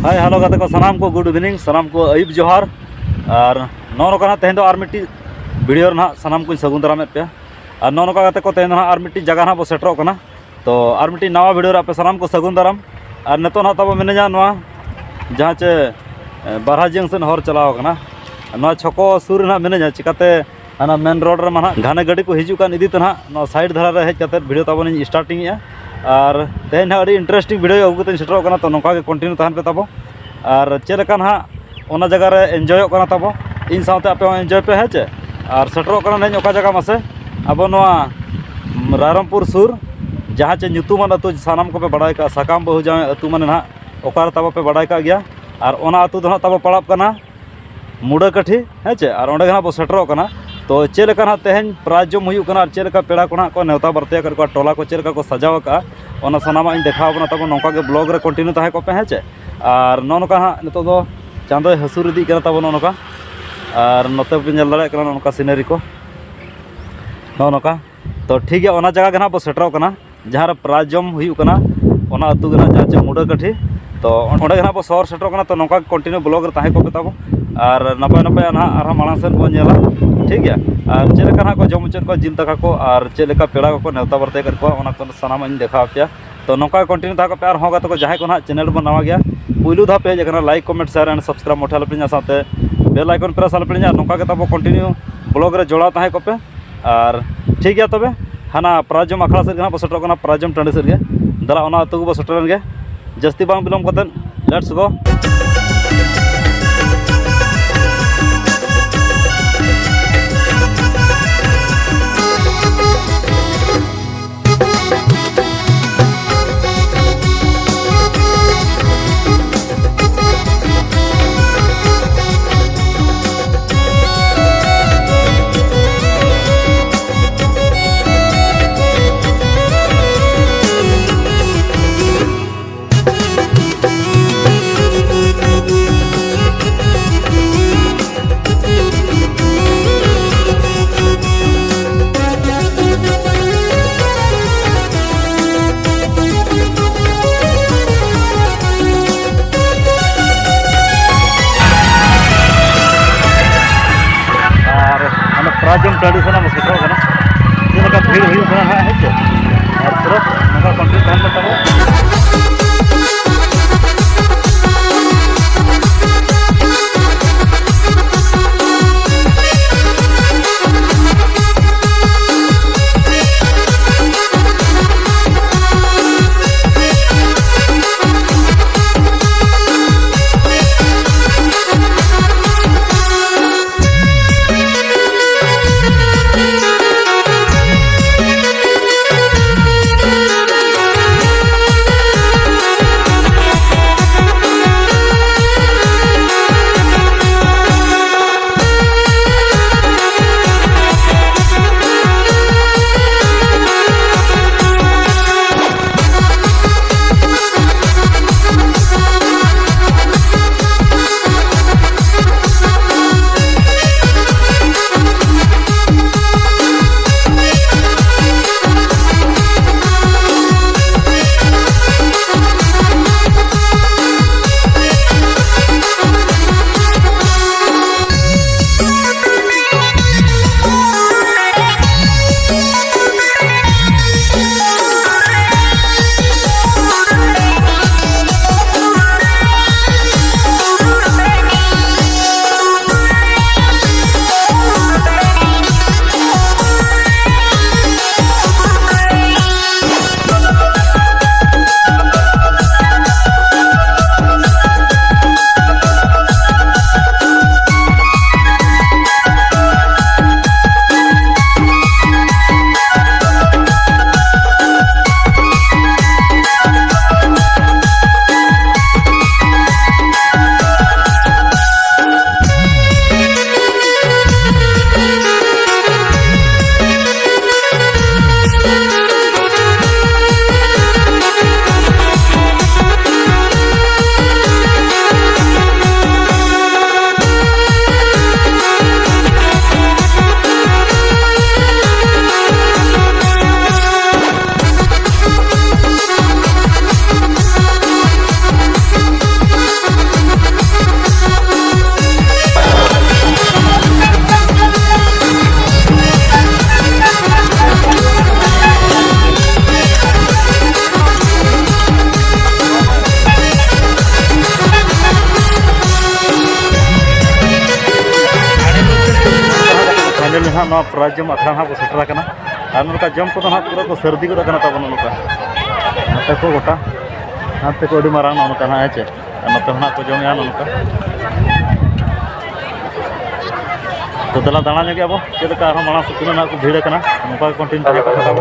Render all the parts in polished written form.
hi hello गाते को सनाम को गुड इवनिंग सनाम को अयुब जोहार और नौका तेहन दो मिट्टी वीडियो ना सनाम को सगुन दाराम पे और नौका गाते को तेहन और मिट्टी जगह ना बो सेटरों कना तो और मिट्टी नवा वीडियो पे सनाम को सगुन दाराम और नितो ना तब मिने जहाँ चे बारहा जंक्शन हर चलाव कना ना छको सुर ना मिने चिकाते हना मेन रोड रे माना घाने गाड़ी को हिजुकान इदी तो ना साइड धारा रे हेज काते वीडियो तब स्टार्टिंग और तेहन अभी इंटरेस्टिंग वीडियो अगुते सेटरों कना तो नौका के कंटिन्यू तहन पे तब और चेलका ना ओना जगह रे एंजॉय कना तब इन साथे आपे एंजॉय पे हेचे और सेटरों कना नेñ ओका जगह मासे अब नोआ रायरमपुर सुर जहाँ चे ᱧᱩᱛᱩᱢᱟᱱ अतु सानाम को पे बड़ाई का साकाम बहु जाए अतु माने ना ओकार तब पे बड़ाई का गया और ओना अतु दो तब पड़ाब कना मुड़ाकाठी हेचे और ओंडे ना बो सेटरों कना तो चेलका ना तेहन प्राजम हुयु कना और चेलका पेड़ा को ना को नेवता बरते कर को टोला को चेलका को सजाव का ओना सनामा इन देखाव कना तब नौका के ब्लॉग रे कंटिन्यू ताहे को पे हेचे और नौका हाँ नितो दो चांदो हसूर इदी कना तब नौका और नोते पे नेल दाड़े कना नौका सीनरी को नौका तो ठीक है ओना जगह के ना बो सेटरों कना जहाँ रे प्राजम हुयु कना ओना अतु गना जहाँ चे मुड़ाकाठी तो ओंडे के ना बो शहर सेटरों कना तो नौका कंटिन्यू ब्लॉग रे ताहे को पे तब और नपाय नपाय ना आर माड़ांग सेन बो नेला ठीक है और चेलका ना को जम मुचाद को जिल दाका को और चेलका पेड़ा को नेवता बरते कर को ओना को सनाम इन देखा पे तो नौका कंटिन्यू था पे और होगा तो जहाँ को ना चैनल बन नवा गया पुलू धा पे जगह like comment share and subscribe मोठा लपड़िया साथे बेल आइकन प्रेस लपड़िया नौका के तब कंटिन्यू ब्लॉग रे जोड़ा ताहे को पे और ठीक है तबे हाना प्राजम आखड़ा से ना सेटरों कना प्राजम टाँडी से दला ओना अतु को सेटरन गे जस्ती बांग बिलम कतन लेट्स गो प्राजम ट्रेडिशन में सेटरों कना जेलका भीड़ हुई कना ना हेचे और सिर्फ नका कंट्री तहन में तब ᱛᱮᱦᱮᱧ ᱦᱟᱸᱜ ᱱᱚᱣᱟ ᱯᱨᱟᱭᱤᱡᱽ ᱡᱚᱢ ᱟᱠᱷᱲᱟ ᱦᱟᱸᱜ ᱵᱚ ᱥᱮᱴᱮᱨ ᱟᱠᱟᱱᱟ ᱟᱨ ᱱᱚᱝᱠᱟ ᱡᱚᱢ ᱠᱚᱫᱚ ᱦᱟᱸᱜ ᱯᱩᱨᱟᱹ ᱠᱚ ᱥᱟᱹᱨᱫᱤ ᱜᱚᱫ ᱟᱠᱟᱱᱟ ᱛᱟᱵᱚᱱ ᱱᱚᱝᱠᱟ ᱱᱚᱛᱮ ᱠᱚ ᱜᱚᱴᱟ ᱱᱚᱛᱮ ᱠᱚ ᱟᱹᱰᱤ ᱢᱟᱨᱟᱝ ᱱᱚᱝᱠᱟ ᱦᱟᱸᱜ ᱦᱮᱸ ᱪᱮ ᱟᱨ ᱱᱚᱛᱮ ᱦᱚᱸ ᱦᱟᱸᱜ ᱠᱚ ᱡᱚᱢᱮᱜᱼᱟ ᱱᱚᱝᱠᱟ तो दला दाणा लगे अब चलका माड़ा सुकुन को भीड़ नौका कंटिन्यू तहे कथा अब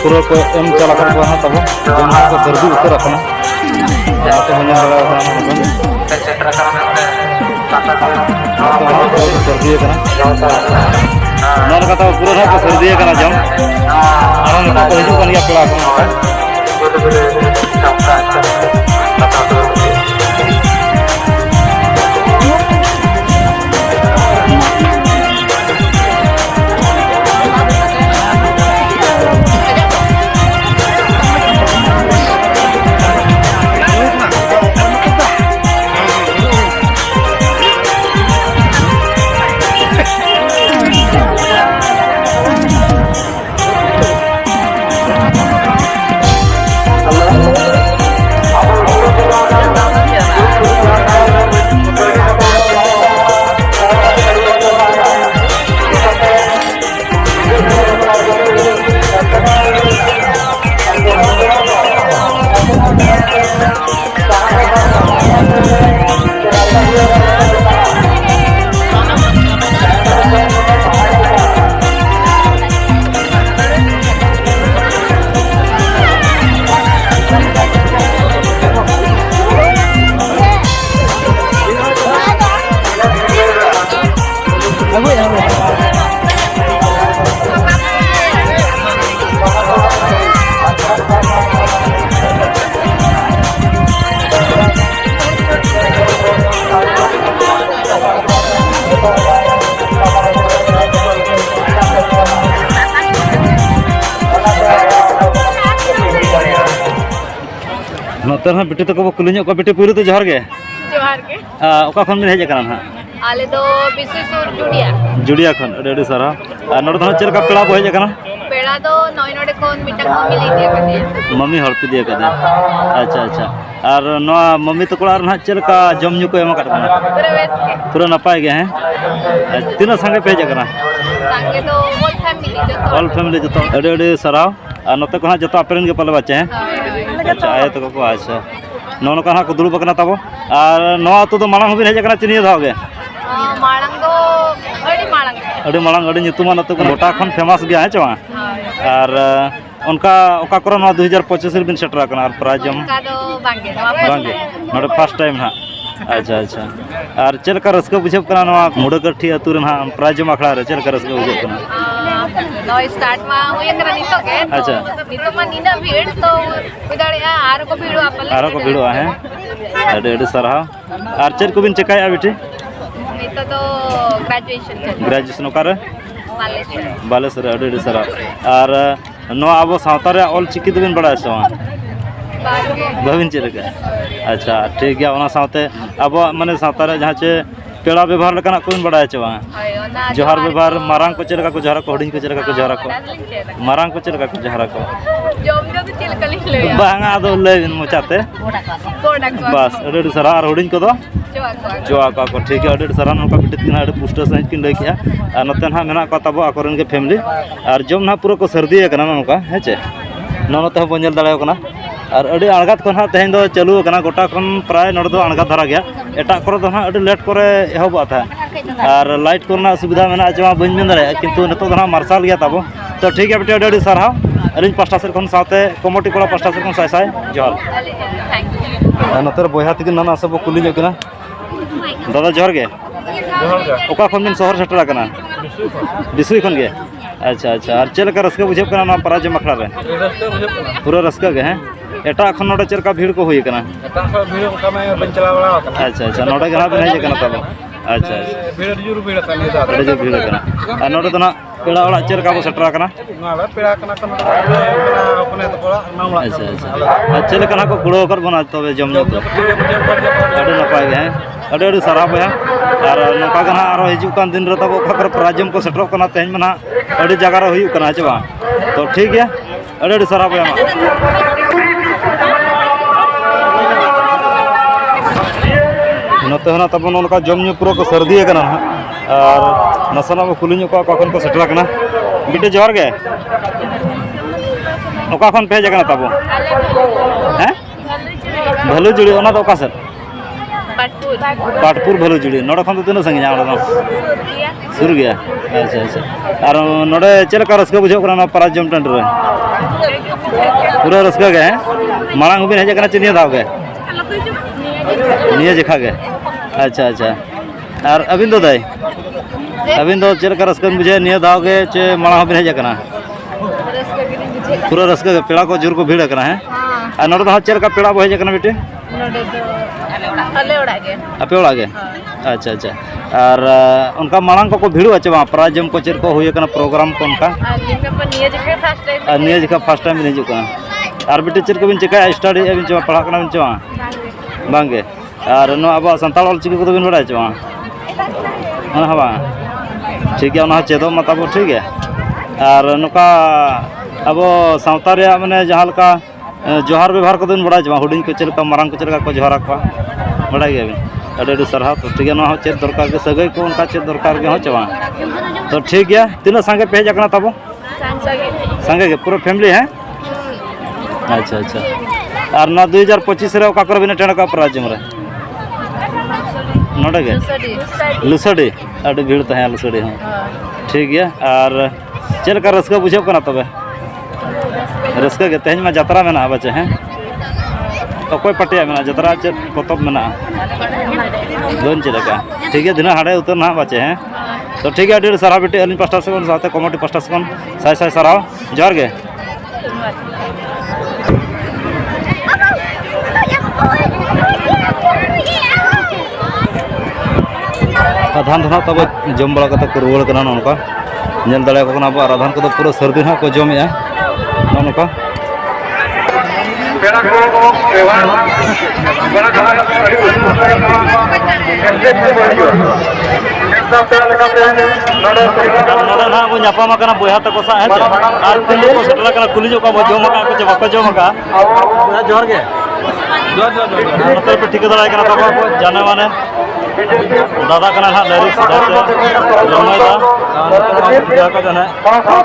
पूरा को एम चला तब जम को सर्दी उतर सर्दी पूरा को सर्दी जम और हजून पेड़ा नोतर हाँ बिटे तक कुलियों को बिटे पूरे तो जोहार के ओका खन में हेज करन हां आले दो विशेषुर जुड़िया जुड़िया खन अडे सारा नोर दो चेल का पेड़ा को हेज करन पेड़ा तो नॉय नोडे कोन मिटक मम्मी ले दिया कदे मम्मी हर पे दिया कदे अच्छा अच्छा और नवा मम्मी तो कोड़ा ना चल का जम न्यू को एमा काट पूरा बेस के पूरा नपाय गे हैं तीन संगे पे जगना संगे तो ऑल फैमिली जो अड़े अड़े सराव और नते को जो अपेरन के पले बच्चे हैं अच्छा आए तो को अच्छा नौन का को दुड़ब कना तबो और नवा तो मांग हबिन हेज कना चिनिया धावगे मांग तो अड़ी मांग अड़ी नितुमान तो गोटा खन फेमस गया है चवा और उनका ओका करो 2025 बिन सेटर कना और प्राइज जम का तो बांगे बांगे नोडे फर्स्ट टाइम ना अच्छा अच्छा और चल का रस्क बुझब कना नवा मुडकठी अतुर ना प्राइज जम अखड़ा रे चल का रस्क बुझब कना नो स्टार्ट मा होय करा नितो के अच्छा नितो मा निना भीड़ तो उदाड़िया आर को भीड़ आपले आरो को भीड़ है अड़े अड़े सरहा और चल को बिन चकाया बेटी नितो तो ग्रेजुएशन ओकारे बालेश्वर अड़े अड़े सरहा और नो अब सावता रे ऑल चिकी तो बिन बड़ा से बाबिन चल के अच्छा ठीक गया ओना सावते अब माने सावता रे जहां चे पेड़ा व्यवहार लेकना कोइन बड़ा चे जोहार व्यवहार मारांग को चलका को जोहार को हडिंग को चलका को जोहार को मारांग को चलका को जोहार को जम जो तो चलका ले बांगा दो ले मोचाते बस अड़े सरा और हडिंग को दो जोआ को ठीक है अड़े सरा नका बिटित किना अड़े पुष्ट सहित किन लई किया और नते ना मेना को तबो आकोरन के फैमिली और जम ना पूरा को सर्दी कना नका हेचे ननते हो बंजल दाड़े कना और अड़ी अणगात को तेहन दो चालू कना गोटा खन प्राय नोड दो अणगात धरा गया एटा करे दो ना अड़ी लेट करे एहबा था और लाइट को सुविधा मेना जमा बन मेन दाड़े किंतु नतो दो मार्शल गया तबो तो ठीक है बेटे अड़ी अड़ी सरहा अलिन पास्टा सेर खन साथे कमिटी कोड़ा पास्टा सेर खन साय साय जोहार नतर बोया तिक नाना सब कुली जो कना दादा जोहार गे ओका खन बिन शहर सेटर कना बिसुई खन गे अच्छा अच्छा और चल का रस्का बुझब कना ना पराज मखड़ा रे पूरा रस्का गे हैं एटा खन नोडे चरका भीड़ को हुई कना एटा भीड़ का मैं बन चला बड़ा कना अच्छा अच्छा नोडे गना बन हे कना तब अच्छा भीड़ जुर भीड़ कना दा अरे जो भीड़ कना और नोडे तो ना पेड़ा वाला चरका को सेटर कना ना पेड़ा कना अपने तो कोड़ा नामला अच्छा अच्छा चल कना को गुड़ो कर बना तबे जम जो अड़े नपाय गे हैं अड़े अड़े सारा बया और नौका गना आरो हिजु कान दिन रे तब ओखा प्राजम को सेटर कना तेन मना अड़े जगह रे हुई कना चबा तो ठीक है अड़े अड़े सारा बया नते हना तब उनका जम न्यू पूरा को सर्दी कना और नसना में कुलिन को कखन को सेटर कना बिटे जोर गे ओका खन पे जगना तब हैं भलु जुड़ी ओना तो ओका सर पाटपुर भलु जुड़ी नोडे खन तो तीन संगे जाना शुरू गया अच्छा अच्छा और नोडे चल का रस्का बुझो कना पराज जम टंड रे पूरा रस्का गे मांग बिन हेज कना चिनिया दाव गे निया जखा गे अच्छा अच्छा और अबिन दो दाई अबिन दो चल का रस्का बुझे निया दाव गे चे मांग बिन हेज कना पूरा रस्का गे पेड़ा को जुर को भीड़ कना है और नोडे तो चल का पेड़ा हेज कना बेटे अपे ओड़ा गे अच्छा अच्छा और उनका मांग को भीड़ अच्छे वहाँ प्राइजम को चेर को हुई प्रोग्राम को उनका निया जगह फर्स्ट टाइम हिजू और बेटे चेर को बिन चिका स्टडी बिन चवा पढ़ा बिन चवा बांगे और अब सानताल ऑलचिकी को बिन बड़ा चवा हाँ ठीक है चेदो मतलब ठीक है और नुका अब सावता रे माने जहाँ का जोहार व्यवहार को दिन बड़ा चवा हुडिंग को चलका मारंग को चलका को जोहार को बड़ा गया बिन अड़े सरहा तो ठीक है ना चेद दरकार के सगई को उनका चेद दरकार के हो चवा तो ठीक है तीन संगे पे जकना तब संगे के पूरा फैमिली है अच्छा अच्छा और ना 2025 रे ओका कर बिन टेण का प्राजम रे नोडे गे लुसड़ी अड़े भीड़ तो है लुसड़ी हां ठीक है और चल का रस्का बुझब कना तबे रस्का के तेज में जतरा में ना बचे हैं अकोय पटिया में जतरा चेद पतब में ना दोन चलका ठीक है दिन हाड़े उतर ना बचे हैं तो ठीक है डेढ़ सारा बेटे अली पास्टा से साथे कमिटी पास्टा से साय साय सराव जोर गे आधान धना तब जम बड़ा कते को रुवाड़ कना नोनका नेल दाड़े को कना आधान को पूरा सर्दी ना को जमे नोनका पेड़ा को व्यवहार बड़ा खा नोडे ना बो ᱧᱟᱯᱟᱢ ᱟᱠᱟᱱᱟ ᱵᱚᱭᱦᱟ ᱛᱟᱠᱚ ᱥᱟᱶ ᱦᱮᱸ ᱟᱨ ᱠᱩᱞᱤ ᱠᱚ ᱥᱮᱴᱮᱨ ᱟᱠᱟᱱᱟ ᱠᱩᱞᱤ ᱡᱚᱜ ᱠᱚ ᱡᱚᱢ ᱟᱠᱟᱫ ᱠᱚ ᱪᱮ ᱵᱟᱠᱚ ᱡᱚᱢ ᱟᱠᱟᱫ ᱵᱚᱭᱦᱟ ᱡᱚᱦᱟᱨ ᱜᱮ ᱱᱚᱛᱮ ᱯᱮ ᱴᱷᱤᱠᱟᱹ ᱫᱟᱲᱮᱭᱟᱜ ᱠᱟᱱᱟ ᱛᱟᱵᱚ ᱡᱟᱱᱮ ᱢᱟᱱᱮ दादा कना ना डायरेक्ट जमायदा ᱴᱷᱤᱠᱟ ᱠᱟ ᱡᱟᱱᱟ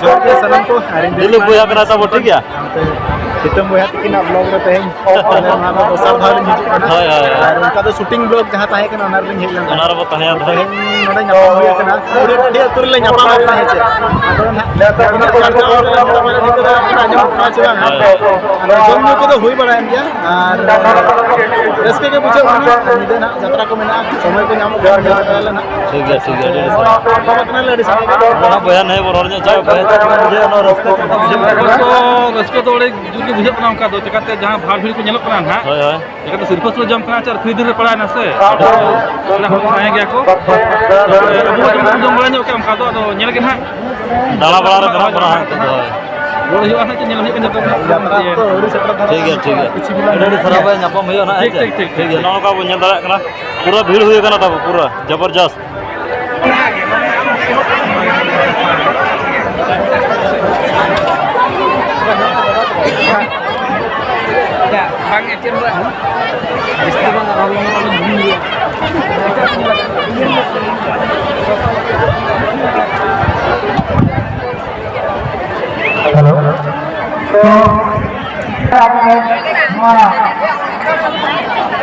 ᱡᱚᱦᱟᱨ ᱜᱮ ᱥᱟᱱᱟᱢ ᱠᱚ दिल्ली बॉय कना तब ठीक गया ᱠᱤᱛᱟᱹᱢ ᱵᱚᱭᱦᱟ ᱛᱤᱠᱤᱱᱟᱜ ᱵᱞᱚᱜ ᱨᱮ ᱛᱮᱦᱮᱧ ᱚᱱᱟ ᱫᱚ ᱫᱚᱥᱟᱨ ᱫᱷᱟᱣ ᱞᱤᱧ ᱦᱤᱡᱩᱜ ᱠᱟᱱᱟ ᱦᱳᱭ ᱦᱳᱭ ᱟᱨ ᱚᱱᱠᱟ ᱫᱚ ᱥᱩᱴᱤᱝ ᱵᱞᱚᱜ ᱡᱟᱦᱟᱸ ᱛᱟᱦᱮᱸ ᱠᱟᱱᱟ ᱚᱱᱟ ᱨᱮᱞᱤᱧ ᱦᱮᱡ ᱞᱮᱱᱟ ᱚᱱᱟ ᱨᱮᱵᱚ ᱛᱟᱦᱮᱸ ᱫᱷᱟᱨᱟ ᱱᱚᱰᱮ ᱧᱟᱯᱟᱢ ᱦᱩᱭ ᱟᱠᱟना ᱟᱹᱰᱤ ᱟᱹᱛᱩ ᱨᱮᱞᱮ ᱧᱟᱯᱟᱢ ᱟᱠᱟᱱᱟ ᱦᱮᱸᱪᱮ ᱟᱫᱚ ᱡᱚᱢ ᱧᱩ ᱠᱚᱫᱚ ᱦᱩᱭ ᱵᱟᱲᱟᱭᱮᱱ ᱜᱮᱭᱟ ᱟᱨ ᱨᱟᱹᱥᱠᱟᱹ ᱜᱮ ᱵᱩᱡᱷᱟᱹᱜ ᱠᱟᱱᱟ ᱧᱤᱫᱟᱹ ᱱᱟᱜ ᱡᱟᱛᱨᱟ ᱠᱚ ᱢᱮᱱᱟᱜᱼᱟ ᱥᱚᱢᱚᱭ ᱠᱚ ᱧᱟᱢᱚᱜ ᱠᱟᱱᱟ ठीक है ᱠᱟᱱᱟᱞᱮ ᱟᱹᱰि ᱥᱟᱸᱜᱮ ᱜᱮ ᱚᱱᱟ ᱵᱚᱭᱦᱟ ᱱᱮ ᱵᱚᱨᱚᱨ ᱧᱚᱜ ᱪᱟᱣ ᱵᱚᱭᱦᱟ ᱪᱮᱫ ᱵᱩᱡᱷᱟᱹᱣ ᱚᱱᱟ ᱨᱟᱹᱥᱠᱟᱹ ᱪᱮᱫ ᱵᱩᱡᱷᱟᱹᱣ रस्को तो बड़े जुगे बुझे ना उनका दो चिकाते जहां भाड़ भीड़ को नेलो कना ना होय होय चिकाते सिरफस लो जम कना चार खरीद रे पड़ा ना से ना हम खाए गया को अब जम बड़ा के उनका दो नेल के ना दाला बड़ा रे बड़ा बड़ा होय बोल हियो ना नेल हियो के ठीक है अड़ी खराब है ᱧᱟᱯᱟᱢ हुई ना ठीक है नौ का बन दाड़ा कना पूरा भीड़ हुई कना तब पूरा जबरदस्त bang etin ba istri bang hello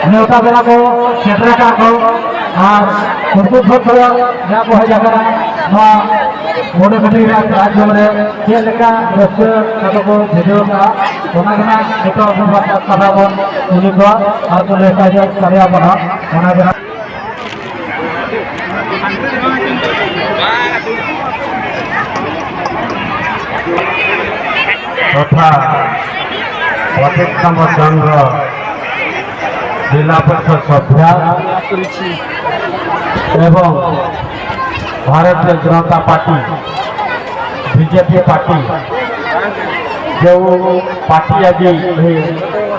न्योता बेला को क्षेत्र का को और उर्दू फोटो या को है जगह ना मोड़े बड़ी राज्य में ये लेका रस्ते को वीडियो का ओना गना एतो बात कथा बन उनी को और को लेका जो कार्य बना ओना गना तथा प्रतिक्रम चंद्र जिला परिषद सभ्या एवं Bharatiya Janata party BJP party जो पार्टी आज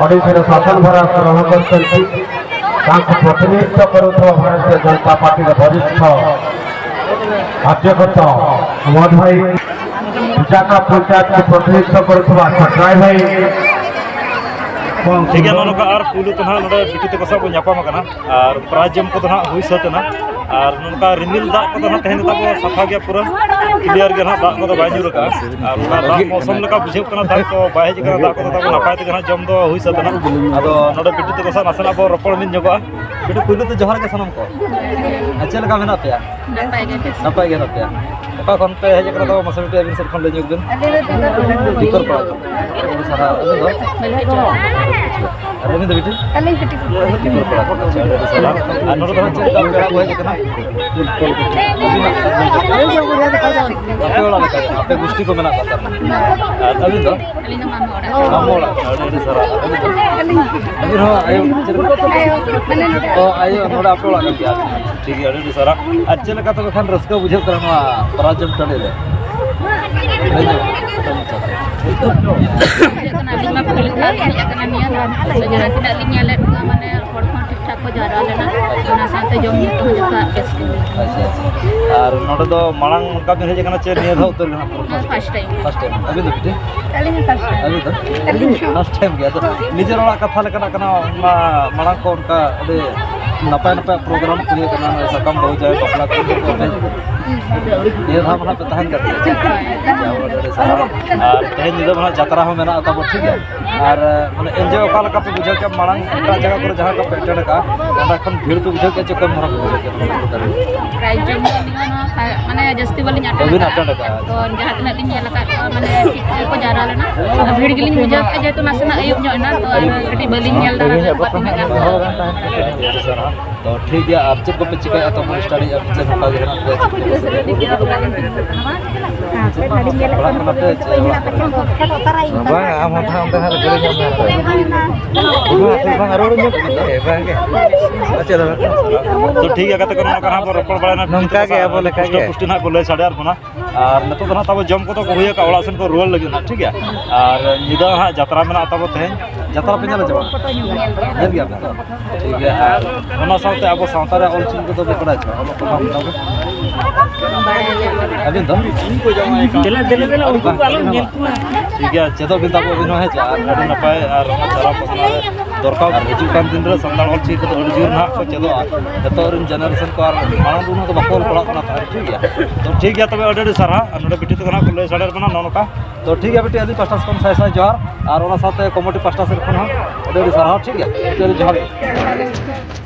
ओडिशा शासन भार ग्रहण कर प्रतिनिधित्व करुवा भारतीय जनता पार्टी वरिष्ठ अध्यक्ष मोहन भाई विशाखा पंचायत को प्रतिनिधित्व करुवा छटराय भाई ठीक है नोका और पुलु तो ना नोडे बिटि तको सब ᱧᱟᱯᱟᱢ ᱟᱠᱟᱱᱟ और प्राजम को तो ना हुई सतना और नोका रिमिल दाग को तो ना तहन तको सफा गया पूरा क्लियर गे ना दाग को तो बाय जुर का और ना दाग मौसम लका बुझे कना दाग तो बाय हिज कना दाग को तो तको नपाय ते ना जम दो हुई सतना आदो नोडे बिटि तको सा नसना बो रपड़ मिन जगो बिटि पुलु तो जोहार के सनम को अच्छा लगा मेना पे नपाय गे ना पे ओका कोन पे हिज कना तो मसलटे अबिन सर खन ले जुग दिन दिकर पड़ा तो सारा दो अरे में तो बेटी अली हटी और नोडे तो चेक कर पेड़ा होय जकना आपे गोष्ठी को मेना करता और अभी तो अली ना मामोड़ा अरे सारा अभी हो आयो ओ आयो नोडे आपला कर दिया ठीक है अरे सारा अच्छे लगा तो खान रस्का बुझे करना पराजम टले रे अली मा पहले था कना निया सजरा tidak li nyalet माने हर कोन ठीक ठाक को जारा लेना ओना साथे जम नि तो जका बेस के अच्छा और नोडे दो मांग का बिन हेज कना चे निया धा उतर ना फर्स्ट टाइम अभी तो बेटे अली फर्स्ट अभी तो फर्स्ट टाइम गया तो निजे रोड़ा कथा लेकना कना मांग को उनका अबे नपाय नपाय प्रोग्राम क्रिएट करना ऐसा कम हो जाए बपला को ये था मना पे तहन करते और तहन निदा मना यात्रा हो मेना तब ठीक है और माने एंजॉय ओका लका पे बुझा के मांग एटा जगह पर जहां का पेटेड का ओना खन भीड़ तो बुझा के कम धरा बुझा के प्राइस जम माने जस्ती वाली अभी नाटक नाटक तो जहां तना लिन नेला का माने ठीक को जारा लेना भीड़ गिलिन बुझा के जे तो नासना अयुब ᱧᱚᱜ ना तो कटी बलिन नेल दारा तो ठीक है आप चेक को पे चिका तो हम स्टार्ट या चेक का देना bang am hontha onte har gele jam bang aro nya bang ke acha तो ठीक है कते करना कहां पर रपड़ बड़ा ना नमका के बोले का के पुष्टि ना बोले 8.5 बना और नितो तो ना तब जम को तो हुई का ओड़ा सेन को रुआल लगे ना ठीक है और निदा हाँ यात्रा में तब तेज यात्रा पे चले जाओ Nyel गया ठीक है और ओना साथे अब सावता रे ऑल चिन को तो बड़ा छ हम को हम अभी दम को जाओ चला दिले दिले उनको आलो नेल को ठीक है चेतो बिंदा को बिनो है जा अड़ी नपाय और ओना चारा पसना रे दरकार हिजु कान दिन रे संतान ऑल चिन को अड़ी जोर ना को चेदो जतो रिन जनरेशन को और मानन दुनो को बकोल पड़ा ना ठीक है तो ठीक है तबे अड़ी सारा नोडे बिटी तो ना को ले साडर बना नोनका तो ठीक है बेटी अली पास्टा से साय साय जोहार और ओना साथे कमिटी पास्टा से खन अड़ी सारा ठीक है चलो जोहार